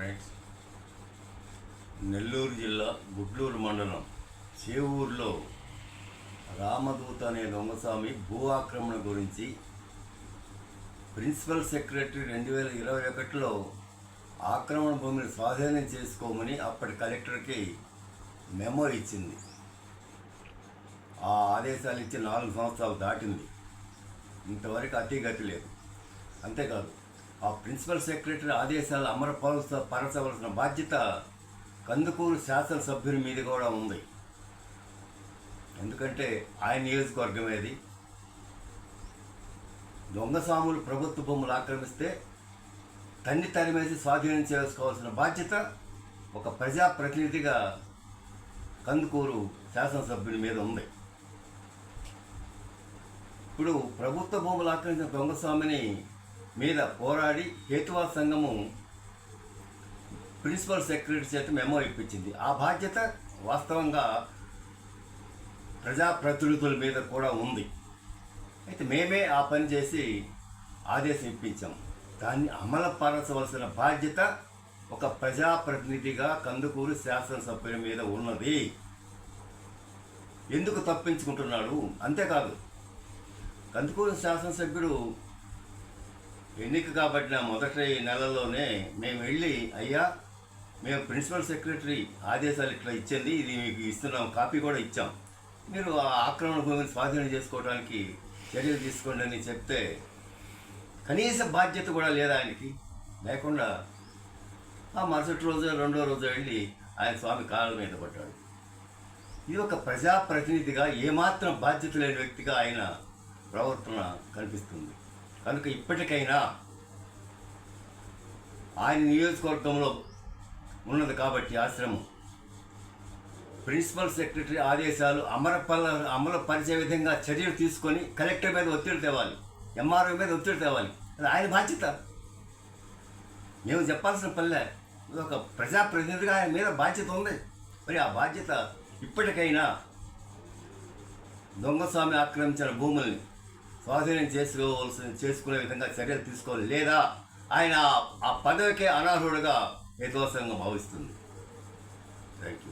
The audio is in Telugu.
ఫ్రెండ్స్, నెల్లూరు జిల్లా గుడ్లూరు మండలం చేవూరులో రామదూత అనే దొంగస్వామి భూ ఆక్రమణ గురించి ప్రిన్సిపల్ సెక్రటరీ 2021లో ఆక్రమణ భూమిని స్వాధీనం చేసుకోమని అప్పటి కలెక్టర్కి మెమో ఇచ్చింది. ఆ ఆదేశాలు ఇచ్చి 4 సంవత్సరాలు దాటింది. ఇంతవరకు అతిగతి లేదు. అంతేకాదు, ఆ ప్రిన్సిపల్ సెక్రటరీ ఆదేశాలు అమలుపరచవలసిన బాధ్యత కందుకూరు శాసనసభ్యుని మీద కూడా ఉంది. ఎందుకంటే ఆయన నియోజకవర్గం ఏది. దొంగస్వాములు ప్రభుత్వ భూములు ఆక్రమిస్తే తరిమేసి స్వాధీనం చేసుకోవాల్సిన బాధ్యత ఒక ప్రజాప్రతినిధిగా కందుకూరు శాసనసభ్యుని మీద ఉంది. ఇప్పుడు ప్రభుత్వ భూములు ఆక్రమించిన దొంగస్వామిని మీద పోరాడి హేతువాద సంఘము ప్రిన్సిపల్ సెక్రటరీ చేత మెమో ఇప్పించింది. ఆ బాధ్యత వాస్తవంగా ప్రజాప్రతినిధుల మీద కూడా ఉంది. అయితే మేమే ఆ పని చేసి ఆదేశం ఇప్పించాం. దాన్ని అమలుపరచవలసిన బాధ్యత ఒక ప్రజాప్రతినిధిగా కందుకూరు శాసనసభ్యుల మీద ఉన్నది. ఎందుకు తప్పించుకుంటున్నాడు? అంతేకాదు, కందుకూరు శాసనసభ్యుడు ఎన్నిక కాబట్టిన మొదటి నెలలోనే మేము వెళ్ళి, అయ్యా, మేము ప్రిన్సిపల్ సెక్రటరీ ఆదేశాలు ఇట్లా ఇచ్చింది, ఇది మీకు ఇస్తున్నాం, కాపీ కూడా ఇచ్చాం, మీరు ఆ ఆక్రమణ భూమిని స్వాధీనం చేసుకోవడానికి చర్యలు తీసుకోండి అని చెప్తే కనీస బాధ్యత కూడా లేదు ఆయనకి. లేకుండా ఆ మరుసటి రోజు రెండో రోజు వెళ్ళి ఆయన స్వామి కాళ్ళ మీద పడ్డాడు. ఇది ఒక ప్రజాప్రతినిధిగా ఏమాత్రం బాధ్యత లేని వ్యక్తిగా ఆయన ప్రవర్తన కనిపిస్తుంది. కనుక ఇప్పటికైనా ఆయన నియోజకవర్గంలో ఉన్నది కాబట్టి ఆశ్రమం ప్రిన్సిపల్ సెక్రటరీ ఆదేశాలు అమలు పరిచే విధంగా చర్యలు తీసుకొని కలెక్టర్ మీద ఒత్తిడి తేవాలి, ఎంఆర్ఓ మీద ఒత్తిడి తేవాలి. అది ఆయన బాధ్యత. మేము చెప్పాల్సిన పనిలే. ఒక ప్రజాప్రతినిధిగా ఆయన మీద బాధ్యత ఉంది. మరి ఆ బాధ్యత ఇప్పటికైనా దొంగస్వామి ఆక్రమించిన భూముల్ని స్వాధీనం చేసుకునే విధంగా చర్యలు తీసుకోవాలి, లేదా ఆయన ఆ పదవికే అనర్హుడుగా హేతువాద సంఘం భావిస్తుంది. Thank you.